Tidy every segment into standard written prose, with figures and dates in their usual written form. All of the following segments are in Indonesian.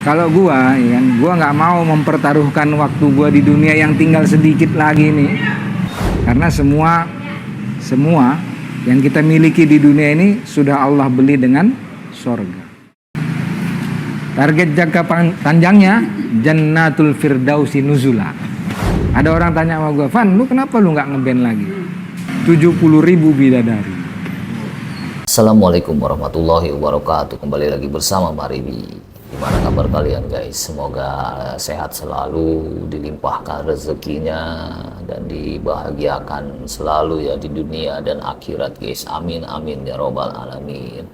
Kalau gua, ya kan, gua nggak mau mempertaruhkan waktu gua di dunia yang tinggal sedikit lagi nih, karena semua yang kita miliki di dunia ini sudah Allah beli dengan sorga. Target jangka panjangnya Jannatul Firdausi nuzula. Ada orang tanya sama gua, Van, lu kenapa lu nggak ngeband lagi? 70.000 bidadari. Assalamualaikum warahmatullahi wabarakatuh. Kembali lagi bersama Maribi. Gimana kabar kalian guys? Semoga sehat selalu, dilimpahkan rezekinya dan dibahagiakan selalu ya di dunia dan akhirat guys. Amin amin ya robbal alamin.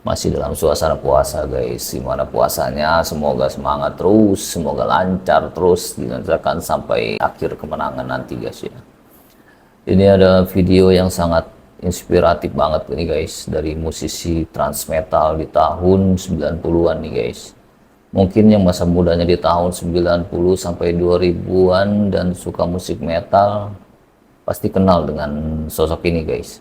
Masih dalam suasana puasa guys. Gimana puasanya? Semoga semangat terus, semoga lancar terus dilancarkan sampai akhir kemenangan nanti guys ya. Ini ada video yang sangat inspiratif banget nih guys, dari musisi trans metal di tahun 90-an nih guys. Mungkin yang masa mudanya di tahun 90 sampai 2000-an dan suka musik metal pasti kenal dengan sosok ini guys.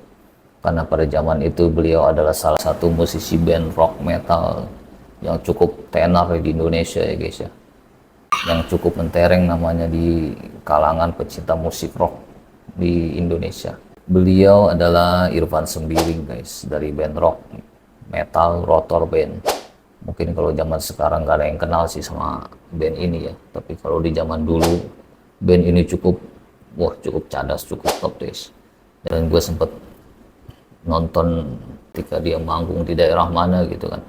Karena pada zaman itu beliau adalah salah satu musisi band rock metal yang cukup tenar di Indonesia ya guys ya. Yang cukup mentereng namanya di kalangan pecinta musik rock di Indonesia. Beliau adalah Irfan Sembiring guys, dari band rock metal Rotor Band. Mungkin kalau zaman sekarang gak ada yang kenal sih sama band ini ya, tapi kalau di zaman dulu band ini cukup cadas, cukup top guys. Dan gue sempet nonton ketika dia manggung di daerah mana gitu kan,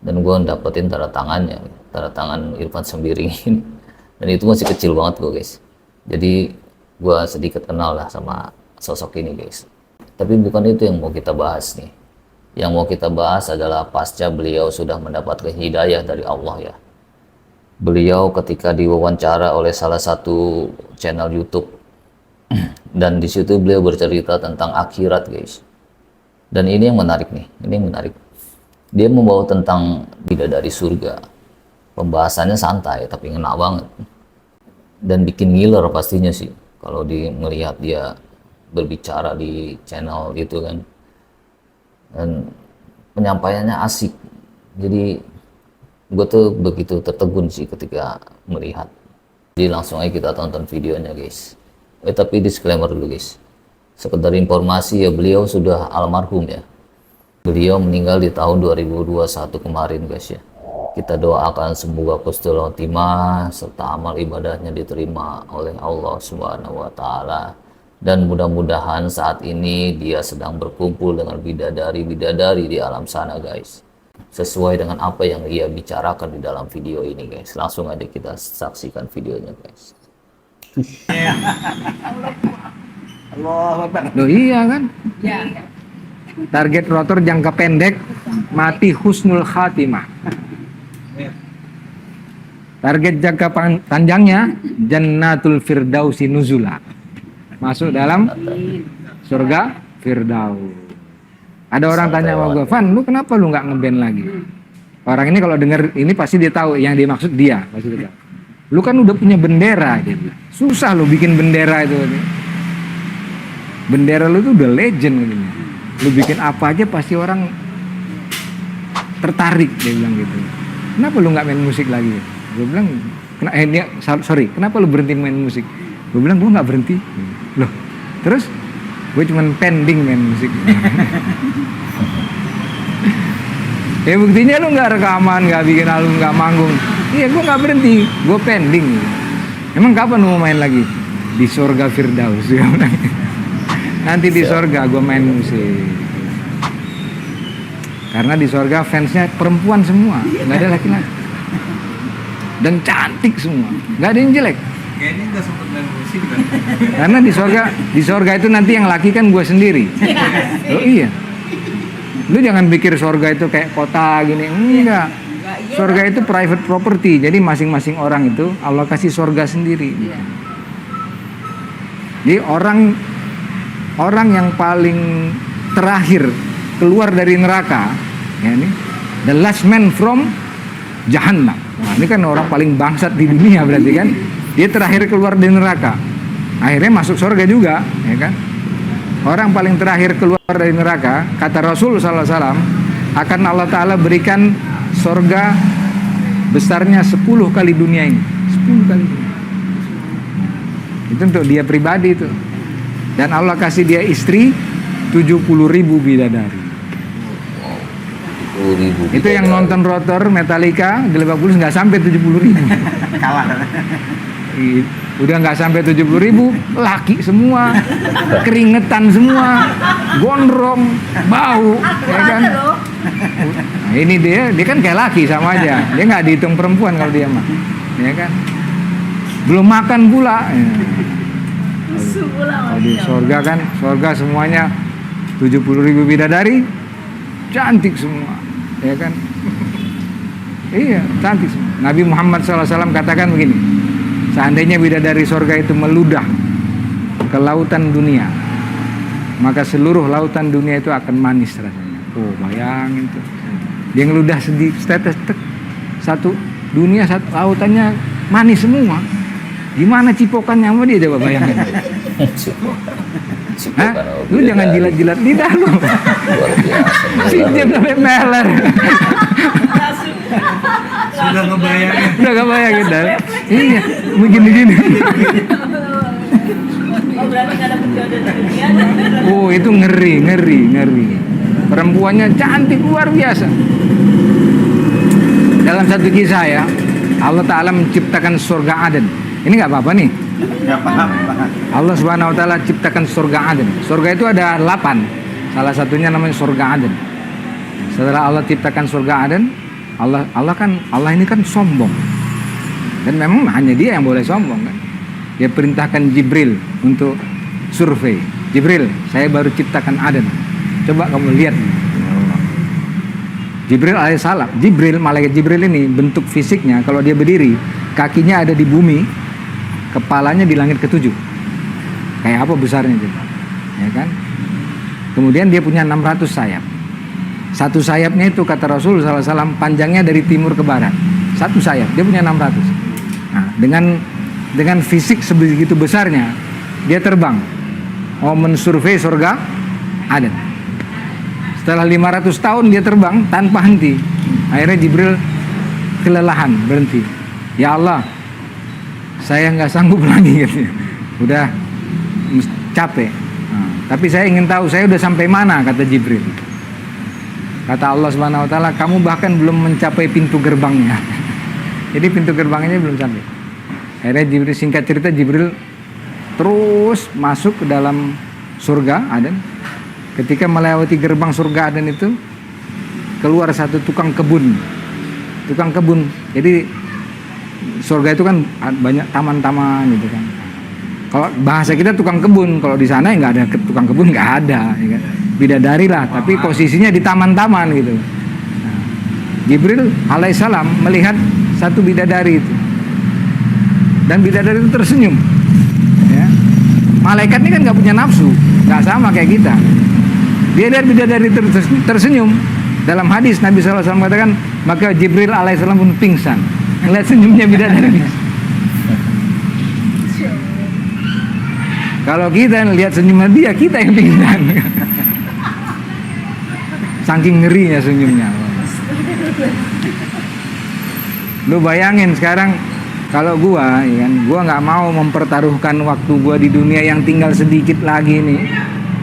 dan gue dapetin tanda tangan Irfan Sembiring ini, dan itu masih kecil banget gue guys. Jadi gue sedikit kenal lah sama sosok ini guys. Tapi bukan itu yang mau kita bahas nih. Yang mau kita bahas adalah pasca beliau sudah mendapatkan hidayah dari Allah ya. Beliau ketika diwawancara oleh salah satu channel YouTube dan di situ beliau bercerita tentang akhirat guys. Dan ini yang menarik nih, ini yang menarik. Dia membawa tentang bidadari surga. Pembahasannya santai tapi ngena banget. Dan bikin ngiler pastinya sih kalau melihat dia berbicara di channel gitu kan. Dan penyampaiannya asik, jadi gue tuh begitu tertegun sih ketika melihat. Jadi langsung aja kita tonton videonya guys. Tapi disclaimer dulu guys, sekedar informasi ya, beliau sudah almarhum ya. Beliau meninggal di tahun 2021 kemarin guys ya. Kita doakan semoga husnul khotimah serta amal ibadahnya diterima oleh Allah Subhanahu wa taala. Dan mudah-mudahan saat ini dia sedang berkumpul dengan bidadari-bidadari di alam sana guys. Sesuai dengan apa yang ia bicarakan di dalam video ini guys. Langsung aja kita saksikan videonya guys. Allah Akbar. Loh iya kan? Ya. Target rotor jangka pendek mati husnul khatimah. Target jangka panjangnya Jannatul Firdausi nuzula. Masuk dalam surga Firdaus. Ada orang tanya sama gue, Van, lu kenapa lu nggak ngeband lagi? Orang ini kalau denger ini pasti dia tahu yang dimaksud dia. Pasti dia tahu. Lu kan udah punya bendera, dia bilang. Susah lu bikin bendera itu. Bendera lu tuh udah legend gitu. Lu bikin apa aja pasti orang tertarik, dia bilang gitu. Kenapa lu nggak main musik lagi? Gue bilang, kenapa lu berhenti main musik? Gue bilang, gue nggak berhenti. Loh, terus gue cuman pending main musik. Ya buktinya lu nggak rekaman, nggak bikin album, nggak manggung. Iya, gue nggak berhenti, gue pending. Emang kapan lu mau main lagi? Di surga Firdaus. Nanti di surga gue main musik. Karena di surga fansnya perempuan semua, nggak ada laki-laki. Dan cantik semua, nggak ada yang jelek. Kayaknya nggak sempet main musik kan? Karena di sorga itu nanti yang laki kan gue sendiri. Oh iya. Lu jangan pikir sorga itu kayak kota gini. Enggak. Sorga itu private property. Jadi masing-masing orang itu Allah kasih sorga sendiri. Jadi orang yang paling terakhir keluar dari neraka, ya ini, the last man from Jahannam. Nah, ini kan orang paling bangsat di dunia berarti kan. Dia terakhir keluar dari neraka, akhirnya masuk surga juga, ya kan? Orang paling terakhir keluar dari neraka, kata Rasul SAW, akan Allah Ta'ala berikan surga besarnya 10 kali dunia ini. 10 kali dunia. Itu untuk dia pribadi itu. Dan Allah kasih dia istri 70.000 bidadari. 10.000 Itu yang nonton rotor Metallica di Lebak Bulus nggak sampai 70.000. Kalah. Udah nggak sampai 70.000, laki semua, keringetan semua, gondrong, bau, ya kan? Nah, ini dia kan kayak laki sama aja, dia nggak dihitung perempuan kalau dia mah, ya kan? Belum makan pula. Ya. Kalau di surga kan, surga semuanya 70.000 bidadari, cantik semua, ya kan? Iya, cantik semua. Nabi Muhammad SAW katakan begini, seandainya bidadari surga itu meludah ke lautan dunia, maka seluruh lautan dunia itu akan manis rasanya. Oh, bayangin tuh. Dia ngeludah sedikit, satu dunia, satu lautannya manis semua. Gimana cipokannya sama dia, coba bayangin. Hah? Lu jangan jilat-jilat lidah lu. Luar biasa. Cincin sampai meler. Sudah ngebayangin. Udah gak bayangin dah. Iya, begini-gini. Oh, berarti gak dapet jodoh dari dia. Oh, itu ngeri. Perempuannya cantik luar biasa. Dalam satu kisah ya, Allah Ta'ala menciptakan surga Aden. Ini nggak apa-apa nih. Nggak paham. Allah Subhanahu Wa Ta'ala ciptakan surga Aden. Surga itu ada 8. Salah satunya namanya surga Aden. Setelah Allah ciptakan surga Aden, Allah ini kan sombong. Dan memang hanya dia yang boleh sombong kan. Dia perintahkan Jibril untuk survei. Jibril, saya baru ciptakan Aden. Coba kamu lihat. Jibril alaihissalam. Malaikat Jibril ini bentuk fisiknya kalau dia berdiri, kakinya ada di bumi, kepalanya di langit ketujuh. Kayak apa besarnya itu? Ya kan? Kemudian dia punya 600 sayap. Satu sayapnya itu kata Rasul SAW panjangnya dari timur ke barat. Satu sayap, dia punya 600. Nah, dengan fisik sebegitu besarnya, dia terbang. Mau mensurvei surga Aden. Setelah 500 tahun dia terbang tanpa henti. Akhirnya Jibril kelelahan, berhenti. Ya Allah, saya nggak sanggup lagi katanya. Udah capek. Nah, tapi saya ingin tahu saya udah sampai mana, kata Jibril. Kata Allah Subhanahu Wa Ta'ala, kamu bahkan belum mencapai pintu gerbangnya. Jadi pintu gerbangnya belum sampai. Akhirnya Jibril, singkat cerita, Jibril terus masuk ke dalam surga Aden. Ketika melewati gerbang surga Aden itu, keluar satu tukang kebun. Jadi surga itu kan banyak taman-taman gitu kan. Kalau bahasa kita tukang kebun, kalau di sana nggak ada tukang kebun, nggak ada. Ya kan? Bidadari lah, tapi posisinya di taman-taman gitu. Nah, Jibril alaihissalam melihat satu bidadari itu, dan bidadari itu tersenyum. Ya. Malaikat ini kan nggak punya nafsu, nggak sama kayak kita. Dia lihat bidadari tersenyum. Dalam hadis Nabi SAW katakan, maka Jibril alaihissalam pun pingsan ngeliat senyumnya bidadari. Kalau kita lihat senyumnya dia, kita yang pingsan. Saking ngerinya senyumnya. Lu bayangin sekarang kalau gua, ya kan, gua nggak mau mempertaruhkan waktu gua di dunia yang tinggal sedikit lagi nih.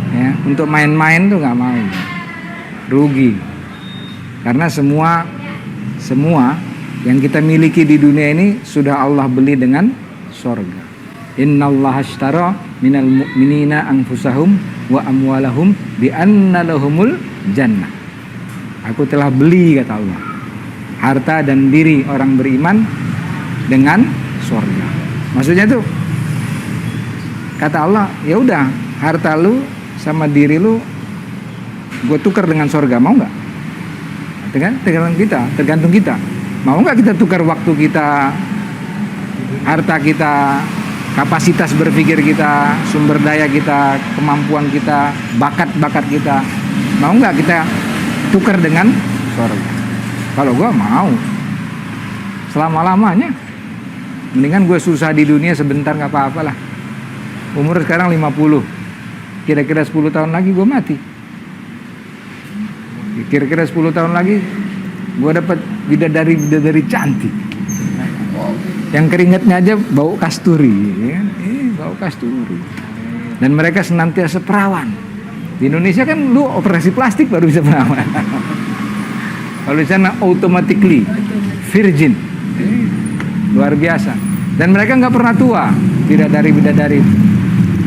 Ya, untuk main-main tuh nggak mau, rugi, karena semua yang kita miliki di dunia ini sudah Allah beli dengan sorga. Innallaha ashtara minal mu'minina anfusahum wa amwalahum bi anna lahumul jannah. Aku telah beli, kata Allah, harta dan diri orang beriman dengan sorga. Maksudnya tuh, kata Allah, ya udah, harta lu sama diri lu gue tukar dengan sorga, mau nggak? Tergantung kita. Mau nggak kita tukar waktu kita, harta kita, kapasitas berpikir kita, sumber daya kita, kemampuan kita, bakat kita, mau nggak kita tukar dengan sorga? Kalau gue mau, selama-lamanya. Mendingan gue susah di dunia sebentar, nggak apa-apalah. Umur sekarang 50. Kira-kira 10 tahun lagi gue mati. Kira-kira 10 tahun lagi Gua dapat bidadari cantik. Yang keringatnya aja bau kasturi, ya kan? Bau kasturi. Dan mereka senantiasa perawan. Di Indonesia kan lu operasi plastik baru bisa perawan. Kalau di sana automatically virgin, luar biasa. Dan mereka nggak pernah tua, bidadari.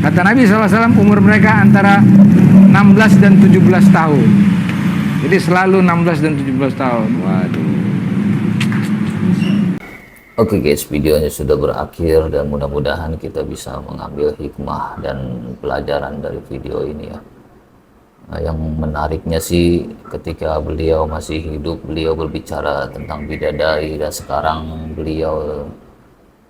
Kata Nabi SAW umur mereka antara 16 dan 17 tahun. Jadi selalu 16 dan 17 tahun. Waduh. Oke guys, videonya sudah berakhir dan mudah-mudahan kita bisa mengambil hikmah dan pelajaran dari video ini ya. Nah, yang menariknya sih ketika beliau masih hidup, beliau berbicara tentang bidadari, dan sekarang beliau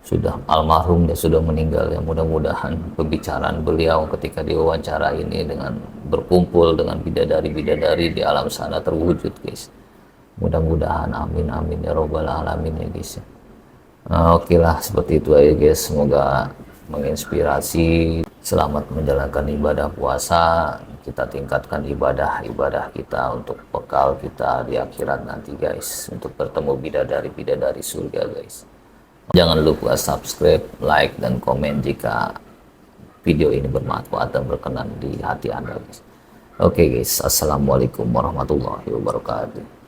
sudah almarhum dan sudah meninggal ya. Mudah-mudahan pembicaraan beliau ketika diwawancara ini dengan berkumpul dengan bidadari-bidadari di alam sana terwujud guys. Mudah-mudahan, amin amin ya robbal alamin ya guys. Oke lah, seperti itu aja guys. Semoga menginspirasi. Selamat menjalankan ibadah puasa. Kita tingkatkan ibadah kita untuk bekal kita di akhirat nanti guys, untuk bertemu bidadari surga guys. Jangan lupa subscribe, like, dan komen jika video ini bermanfaat dan berkenan di hati Anda guys. Oke guys, assalamualaikum warahmatullahi wabarakatuh.